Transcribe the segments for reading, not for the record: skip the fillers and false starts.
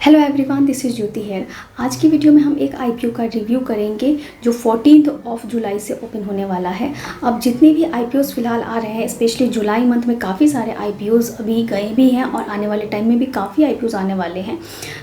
Hello everyone, this is Jyoti here. आज की video में हम एक आईपीओ का रिव्यू करेंगे जो 14 जुलाई से ओपन होने वाला है। अब जितने भी आईपीओस फिलहाल आ रहे हैं, स्पेशली जुलाई मंथ में काफ़ी सारे आईपीओस अभी गए भी हैं और आने वाले टाइम में भी काफ़ी आईपीओस आने वाले हैं।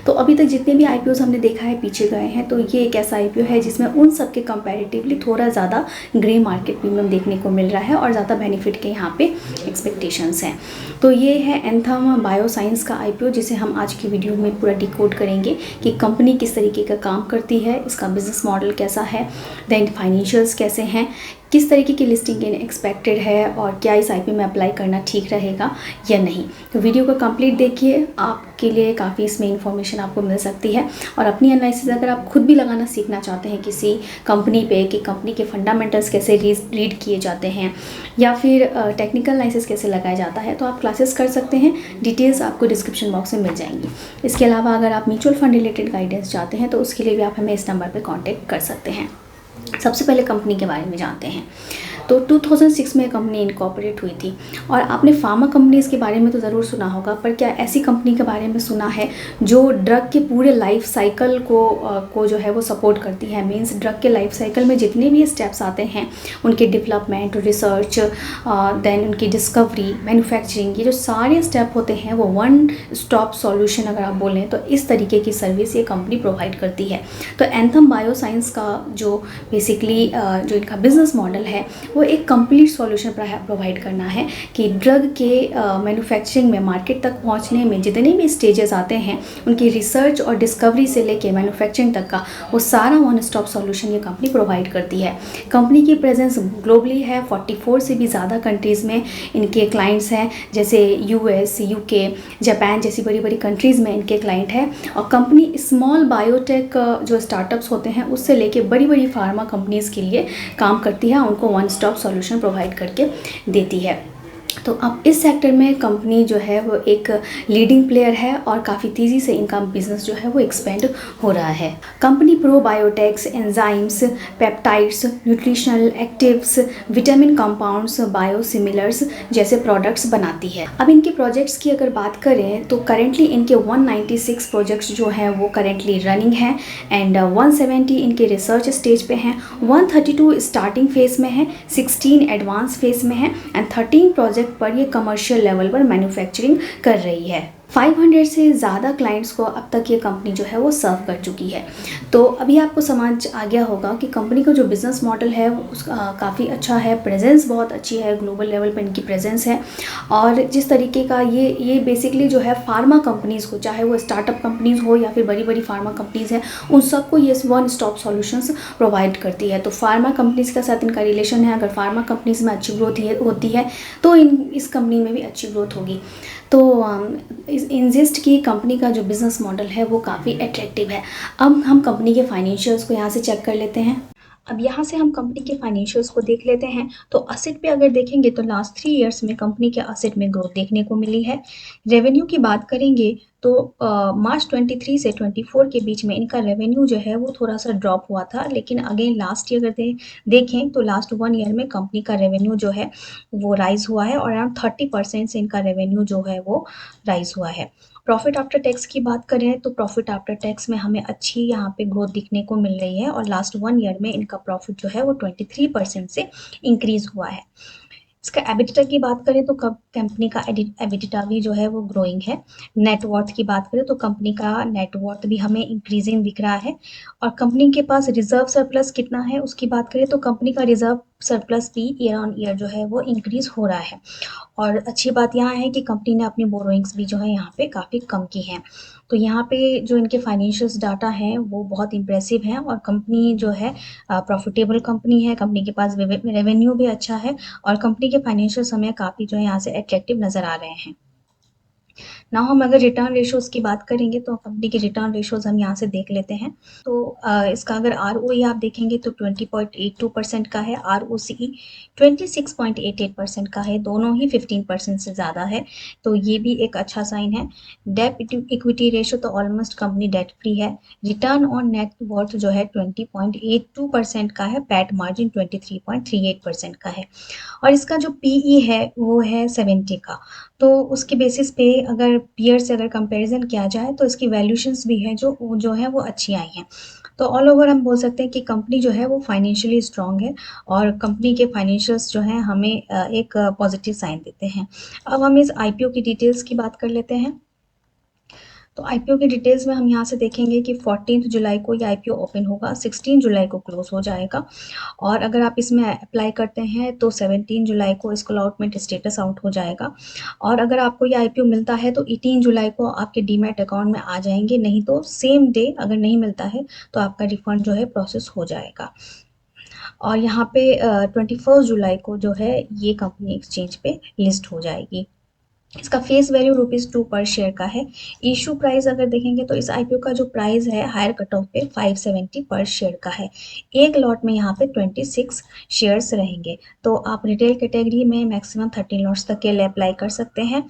तो अभी तक जितने भी आईपीओस हमने देखा है पीछे गए हैं, तो ये एक ऐसा आईपीओ है जिसमें उन सब के कंपैरेटिवली थोड़ा ज़्यादा ग्रे मार्केट प्रीमियम देखने को मिल रहा है और ज़्यादा बेनिफिट के यहाँ पे एक्सपेक्टेशंस हैं। तो ये है एंथम बायोसाइंस का आईपीओ, जिसे हम आज की वीडियो में पूरा डिकोड करेंगे कि कंपनी किस तरीके का काम करती है, इसका बिजनेस मॉडल कैसा है, देन फाइनेंशियल्स कैसे हैं, किस तरीके की लिस्टिंग इन एक्सपेक्टेड है और क्या इस आईपीओ में अप्लाई करना ठीक रहेगा या नहीं। तो वीडियो को कंप्लीट देखिए, आपके लिए काफ़ी इसमें इंफॉर्मेशन आपको मिल सकती है। और अपनी एनालिसिस अगर आप खुद भी लगाना सीखना चाहते हैं किसी कंपनी पे कि कंपनी के फंडामेंटल्स कैसे रीड किए जाते हैं या फिर टेक्निकल एनालिसिस कैसे लगाया जाता है, तो आप क्लासेस कर सकते हैं। डिटेल्स आपको डिस्क्रिप्शन बॉक्स में मिल जाएंगी। इसके अलावा अगर आप म्यूचुअल फंड रिलेटेड गाइडेंस चाहते हैं तो उसके लिए भी आप हमें इस नंबर पर कॉन्टैक्ट कर सकते हैं। सबसे पहले कंपनी के बारे में जानते हैं। तो 2006 में कंपनी इनकॉर्पोरेट हुई थी। और आपने फार्मा कंपनीज़ के बारे में तो ज़रूर सुना होगा, पर क्या ऐसी कंपनी के बारे में सुना है जो ड्रग के पूरे लाइफ साइकिल को जो है वो सपोर्ट करती है। मींस ड्रग के लाइफ साइकिल में जितने भी स्टेप्स आते हैं, उनके डेवलपमेंट, रिसर्च, देन उनकी डिस्कवरी, मैन्युफैक्चरिंग, ये जो सारे स्टेप होते हैं वो वन स्टॉप सॉल्यूशन अगर आप बोलें तो इस तरीके की सर्विस ये कंपनी प्रोवाइड करती है। तो एंथम बायोसाइंस का जो बेसिकली जो इनका बिजनेस मॉडल है वो एक कंप्लीट सॉल्यूशन प्रोवाइड करना है कि ड्रग के मैन्युफैक्चरिंग में, मार्केट तक पहुंचने में जितने भी स्टेजेस आते हैं, उनकी रिसर्च और डिस्कवरी से लेके मैन्युफैक्चरिंग तक का वो सारा वन स्टॉप सॉल्यूशन ये कंपनी प्रोवाइड करती है। कंपनी की प्रेजेंस ग्लोबली है, 44 से भी ज़्यादा कंट्रीज़ में इनके क्लाइंट्स हैं, जैसे यूएस, यूके, जापान जैसी बड़ी बड़ी कंट्रीज़ में इनके क्लाइंट हैं। और कंपनी स्मॉल बायोटेक जो स्टार्टअप्स होते हैं उससे लेके बड़ी बड़ी फार्मा कंपनीज़ के लिए काम करती है, उनको वन स्टॉप सॉल्यूशन प्रोवाइड करके देती है। तो अब इस सेक्टर में कंपनी जो है वो एक लीडिंग प्लेयर है और काफ़ी तेज़ी से इनका बिजनेस जो है वो एक्सपेंड हो रहा है। Company probiotics, enzymes, peptides, nutritional actives, vitamin compounds, biosimilars जैसे प्रोडक्ट्स बनाती है। अब इनके प्रोजेक्ट्स की अगर बात करें तो करेंटली इनके 196 प्रोजेक्ट्स जो हैं वो करेंटली रनिंग हैं एंड 170 इनके रिसर्च स्टेज पे हैं, 132 स्टार्टिंग फेज में है, 16 एडवांस फेज में है एंड 13 प्रोजेक्ट पर ये कमर्शियल लेवल पर मैन्युफैक्चरिंग कर रही है। 500 से ज़्यादा क्लाइंट्स को अब तक ये कंपनी जो है वो सर्व कर चुकी है। तो अभी आपको समझ आ गया होगा कि कंपनी का जो बिज़नेस मॉडल है वो उसका काफ़ी अच्छा है, प्रेजेंस बहुत अच्छी है, ग्लोबल लेवल पर इनकी प्रेजेंस है। और जिस तरीके का ये बेसिकली जो है फार्मा कंपनीज़ को, चाहे वो स्टार्टअप कंपनीज़ हो या फिर बड़ी बड़ी फार्मा कंपनीज़ हैं, उन सबको ये वन स्टॉप सॉल्यूशंस प्रोवाइड करती है। तो फार्मा कंपनीज़ के साथ इनका रिलेशन है। अगर फार्मा कंपनीज़ में अच्छी ग्रोथ होती है तो इस कंपनी में भी अच्छी ग्रोथ होगी। तो इंजिस्ट की कंपनी का जो बिज़नेस मॉडल है वो काफ़ी अट्रैक्टिव है। अब हम कंपनी के फाइनेंशियल्स को यहाँ से चेक कर लेते हैं। अब यहाँ से हम कंपनी के फाइनेंशियल्स को देख लेते हैं। तो असेट पे अगर देखेंगे तो लास्ट 3 इयर्स में कंपनी के असेट में ग्रोथ देखने को मिली है। रेवेन्यू की बात करेंगे तो मार्च 23 से 24 के बीच में इनका रेवेन्यू जो है वो थोड़ा सा ड्रॉप हुआ था, लेकिन अगेन लास्ट ईयर अगर देखें तो लास्ट 1 ईयर में कंपनी का रेवेन्यू जो है वो राइज हुआ है और अराउंड 30% से इनका रेवेन्यू जो है वो राइज हुआ है। प्रॉफिट आफ्टर टैक्स की बात करें तो प्रॉफिट आफ्टर टैक्स में हमें अच्छी यहाँ पे ग्रोथ दिखने को मिल रही है और लास्ट 1 ईयर में इनका प्रॉफिट जो है वो 23% से इंक्रीज हुआ है। इसका एबिटा की बात करें तो कंपनी का एबिटा भी जो है वो ग्रोइंग है। नेटवर्थ की बात करें तो कंपनी का नेटवर्थ भी हमें इंक्रीजिंग दिख रहा है। और कंपनी के पास रिजर्व सरप्लस कितना है उसकी बात करें तो कंपनी का रिजर्व सरप्लस भी ईयर ऑन ईयर जो है वो इंक्रीज हो रहा है। और अच्छी बात यहाँ है कि कंपनी ने अपनी बोरोइंग्स भी जो है यहाँ पे काफ़ी कम की हैं। तो यहाँ पे जो इनके फाइनेंशियल्स डाटा हैं वो बहुत इंप्रेसिव हैं और कंपनी जो है प्रॉफिटेबल कंपनी है, कंपनी के पास रेवेन्यू भी अच्छा है और कंपनी के फाइनेंशियल्स हमें काफ़ी जो है यहाँ से अट्रैक्टिव नज़र आ रहे हैं। ना हम अगर रिटर्न रेशोज़ की बात करेंगे तो कंपनी के रिटर्न रेशोज़ हम यहाँ से देख लेते हैं। तो इसका अगर आरओई आप देखेंगे तो 20.82% का है, आरओसीई 26.88% का है, दोनों ही 15% से ज़्यादा है। तो ये भी एक अच्छा साइन है। डेट इक्विटी रेशो तो ऑलमोस्ट कंपनी डेट फ्री है। रिटर्न ऑन नेट वर्थ जो है 20.82% का है, पैट मार्जिन 23.38% का है और इसका जो पीई है वो है 70 का। तो उसके बेसिस पे अगर पीयर से अगर कंपैरिजन किया जाए तो इसकी वैल्यूशंस भी है जो है वो अच्छी आई हैं। तो ऑल ओवर हम बोल सकते हैं कि कंपनी जो है वो फाइनेंशियली स्ट्रांग है और कंपनी के फाइनेंशियल्स जो हैं हमें एक पॉजिटिव साइन देते हैं। अब हम इस आईपीओ की डिटेल्स की बात कर लेते हैं। तो आईपीओ की डिटेल्स में हम यहाँ से देखेंगे कि 14 जुलाई को ये आईपीओ ओपन होगा, 16 जुलाई को क्लोज हो जाएगा और अगर आप इसमें अप्लाई करते हैं तो 17 जुलाई को इसको अलॉटमेंट स्टेटस आउट हो जाएगा और अगर आपको ये आईपीओ मिलता है तो 18 जुलाई को आपके डीमैट अकाउंट में आ जाएंगे, नहीं तो सेम डे अगर नहीं मिलता है तो आपका रिफंड जो है प्रोसेस हो जाएगा। और यहाँ पे 21 जुलाई को जो है ये कंपनी एक्सचेंज पे लिस्ट हो जाएगी। इसका फेस वैल्यू ₹2 पर शेयर का है। इशू प्राइस अगर देखेंगे तो इस आईपीओ का जो प्राइस है हायर कट ऑफ पे 570 पर शेयर का है। एक लॉट में यहाँ पे 26 शेयर्स रहेंगे, तो आप रिटेल कैटेगरी में मैक्सिमम 13 लॉट्स तक के लिए अप्लाई कर सकते हैं।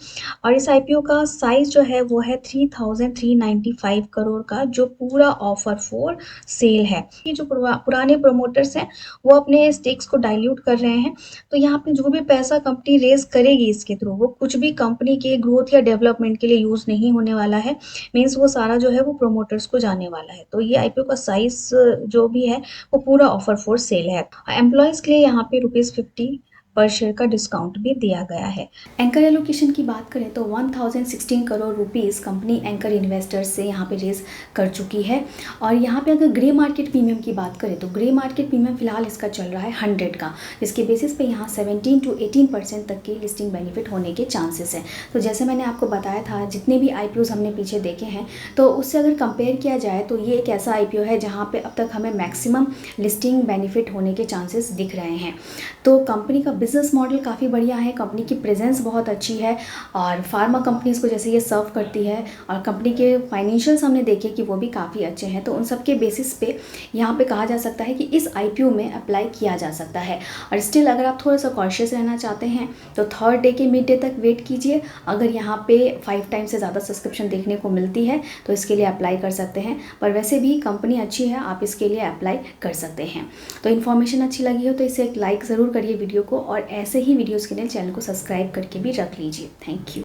और इस आईपीओ का साइज जो है वो है 3,395 करोड़ का, जो पूरा ऑफर फॉर सेल है। ये जो पुराने प्रोमोटर्स हैं वो अपने स्टेक्स को डाइल्यूट कर रहे हैं, तो यहाँ पे जो भी पैसा कंपनी रेज करेगी इसके थ्रू वो कुछ भी कंपनी के ग्रोथ या डेवलपमेंट के लिए यूज नहीं होने वाला है। मीन्स वो सारा जो है वो प्रोमोटर्स को जाने वाला है। तो ये आईपीओ का साइज जो भी है वो पूरा ऑफर फॉर सेल है। एम्प्लॉयज के लिए यहाँ पे ₹50 पर शेयर का डिस्काउंट भी दिया गया है। एंकर एलोकेशन की बात करें तो 1016 crore rupees company anchor investors से यहाँ पे रेज कर चुकी है। और यहाँ पे अगर ग्रे मार्केट प्रीमियम की बात करें तो ग्रे मार्केट प्रीमियम फिलहाल इसका चल रहा है 100 का, जिसके बेसिस पे यहाँ 17 to 18% तक की लिस्टिंग बेनिफिट होने के चांसेस हैं। तो जैसे मैंने आपको बताया था, जितने भी IPOs हमने पीछे देखे हैं तो उससे अगर कंपेयर किया जाए तो ये एक ऐसा IPO है जहाँ पे अब तक हमें मैक्सिमम लिस्टिंग बेनिफिट होने के चांसेस दिख रहे हैं। तो कंपनी का बिजनेस मॉडल काफ़ी बढ़िया है, कंपनी की प्रेजेंस बहुत अच्छी है और फार्मा कंपनीज़ को जैसे ये सर्व करती है और कंपनी के फाइनेंशियल्स हमने देखे कि वो भी काफ़ी अच्छे हैं। तो उन सब के बेसिस पे यहाँ पे कहा जा सकता है कि इस IPO में अप्लाई किया जा सकता है। और स्टिल अगर आप थोड़ा सा कॉशियस रहना चाहते हैं तो 3rd डे के मिड डे तक वेट कीजिए। अगर यहाँ पे 5 टाइम से ज़्यादा सब्सक्रिप्शन देखने को मिलती है तो इसके लिए अप्लाई कर सकते हैं, पर वैसे भी कंपनी अच्छी है, आप इसके लिए अप्लाई कर सकते हैं। तो इन्फॉर्मेशन अच्छी लगी हो तो इसे एक लाइक ज़रूर करिए वीडियो को, और ऐसे ही वीडियोज़ के लिए चैनल को सब्सक्राइब करके भी रख लीजिए। Thank you.